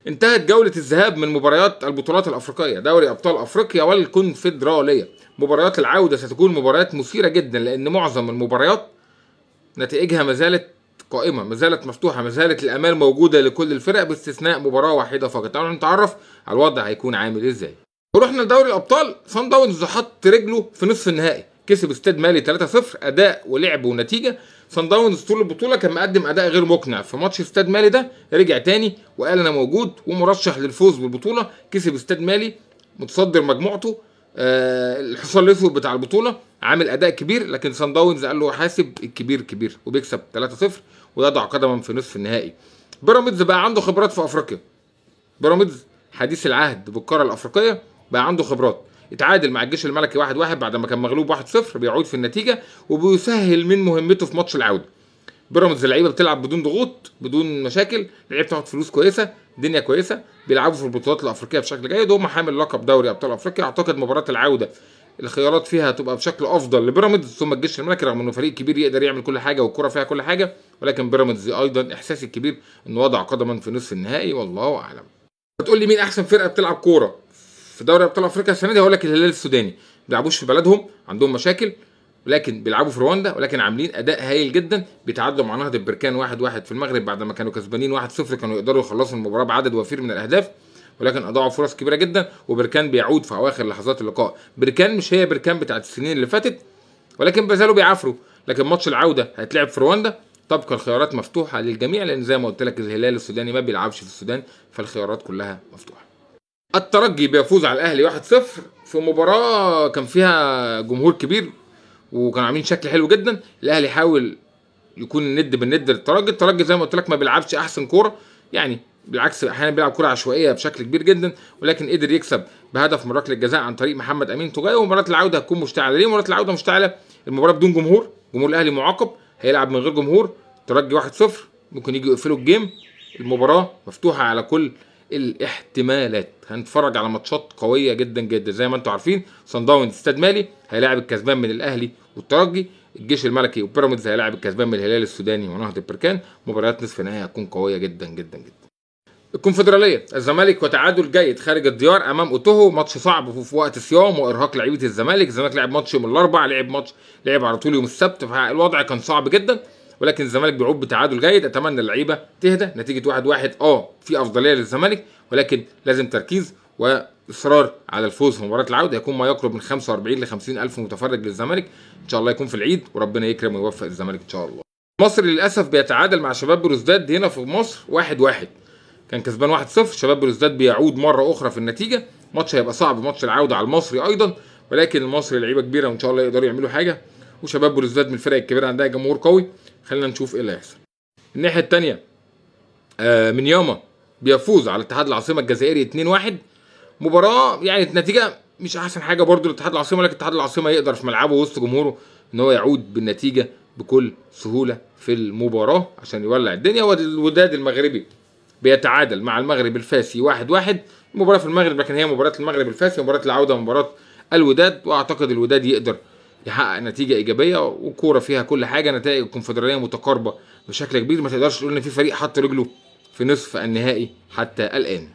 انتهت جولة الذهاب من مباريات البطولات الأفريقية، دوري أبطال أفريقيا والكونفدرالية. مباريات العودة ستكون مباريات مثيرة جدا، لأن معظم المباريات نتائجها ما زالت قائمة، ما زالت مفتوحة، ما زالت الآمال موجودة لكل الفرق باستثناء مباراة واحدة فقط. تعالوا نتعرف على الوضع هيكون عامل ازاي. ورحنا لدوري الأبطال. صن داونز حط رجله في نصف النهائي، كسب استاد مالي 3-0 أداء ولعب ونتيجة. صن داونز طول البطولة كان مقدم أداء غير مقنع. في ماتش استاد مالي ده رجع تاني وقال أنا موجود ومرشح للفوز بالبطولة. كسب استاد مالي متصدر مجموعته، الحصان الاسود بتاع البطوله، عامل اداء كبير. لكن صن داونز قال له حاسب الكبير كبير وبيكسب 3-0 ويضع قدما في نصف النهائي. بيراميدز بقى عنده خبرات في افريقيا. بيراميدز حديث العهد بالقاره الافريقيه، بقى عنده خبرات. اتعادل مع الجيش الملكي 1-1 بعد ما كان مغلوب 1-0، بيعود في النتيجه وبيسهل من مهمته في ماتش العوده. بيراميدز اللعيبه بتلعب بدون ضغوط، بدون مشاكل، اللعيبه بتاخد فلوس كويسه، الدنيا كويسه، بيلعبوا في البطولات الافريقيه بشكل جيد، وهم حامل لقب دوري ابطال افريقيا. اعتقد مباراه العوده الخيارات فيها هتبقى بشكل افضل لبيراميدز ثم الجيش الملكي، رغم انه فريق كبير يقدر يعمل كل حاجه والكره فيها كل حاجه، ولكن بيراميدز ايضا احساسي الكبير انه وضع قدما في نصف النهائي والله اعلم. هتقول لي مين احسن فرقه بتلعب كوره في دوري ابطال افريقيا السنه دي؟ هقول لك الهلال السوداني. ما بيلعبوش في بلدهم، عندهم مشاكل، ولكن بيلعبوا في رواندا، ولكن عاملين اداء هايل جدا. بيتعادلوا مع نهضه بركان 1-1 في المغرب بعد ما كانوا كسبانين 1-0، كانوا يقدروا يخلصوا المباراه بعدد وفير من الاهداف، ولكن اضاعوا فرص كبيره جدا. وبركان بيعود في اواخر لحظات اللقاء. بركان مش هي بركان بتاعت السنين اللي فاتت، ولكن بيزالوا بيعافروا. لكن ماتش العوده هيتلعب في رواندا، تبقى الخيارات مفتوحه للجميع، لان زي ما قلت لك الهلال السوداني ما بيلعبش في السودان، فالخيارات كلها مفتوحه. الترجي بيفوز على الاهلي 1-0 في مباراه كان فيها جمهور كبير وكانوا عاملين شكل حلو جدا. الاهلي حاول يكون الند بالند للترجي. الترجي زي ما قلت لك ما بيلعبش احسن كوره، يعني بالعكس احيانا بيلعب كوره عشوائيه بشكل كبير جدا، ولكن قدر يكسب بهدف من ركله الجزاء عن طريق محمد امين توجاي. ومباراه العوده هتكون مشتعله. ليه مباراه العوده مشتعله؟ المباراه بدون جمهور، جمهور الاهلي معاقب، هيلعب من غير جمهور. الترجي 1-0 ممكن يجي يقفلوا الجيم. المباراه مفتوحه على كل الاحتمالات. هنتفرج على ماتشات قويه جدا جدا. زي ما انتم عارفين صن داونز استاد مالي هيلاعب الكسبان من الاهلي والترجي، الجيش الملكي وبيراميدز هيلاعب الكسبان من الهلال السوداني ونهضه بركان. مباريات نصف النهائي هتكون قويه جدا جدا جدا. الكونفدراليه، الزمالك وتعادل جيد خارج الديار امام اوتوهو، ماتش صعب في وقت صيام وارهاق لعيبه الزمالك. الزمالك لعب ماتش يوم الاربعاء، لعب على طول يوم السبت، فالوضع كان صعب جدا، ولكن الزمالك بيعود بتعادل جيد. اتمنى اللعيبه تهدى. نتيجه 1-1 في افضليه للزمالك، ولكن لازم تركيز واصرار على الفوز في مباراه العوده. يكون ما يقرب من 45 ل 50 الف متفرج للزمالك ان شاء الله، يكون في العيد وربنا يكرم ويوفق الزمالك ان شاء الله. مصر للاسف بيتعادل مع شباب بلوزداد هنا في مصر 1-1، كان كسبان 1-0. شباب بلوزداد بيعود مره اخرى في النتيجه. ماتش هيبقى صعب، ماتش العوده على المصري ايضا، ولكن المصري لعيبه كبيره وان شاء الله يقدروا يعملوا حاجه، وشباب بلوزداد من الفرق الكبيره عندها جمهور قوي. خلينا نشوف ايه اللي هيحصل. الناحيه الثانيه منياما بيفوز على اتحاد العاصمه الجزائري 2-1. مباراه يعني نتيجه مش احسن حاجه برضو لاتحاد العاصمه، لكن اتحاد العاصمه يقدر في ملعبه وسط جمهوره ان هو يعود بالنتيجه بكل سهوله في المباراه عشان يولع الدنيا. والوداد المغربي بيتعادل مع المغرب الفاسي 1-1. مباراه في المغرب، لكن هي مباراه المغرب الفاسي. مباراه العوده مباراه الوداد، واعتقد الوداد يقدر يحقق نتيجه ايجابيه، وكوره فيها كل حاجه. نتائج الكونفدراليه متقاربه بشكل كبير، ما تقدرش تقول ان في فريق حط رجله في نصف النهائي حتى الان.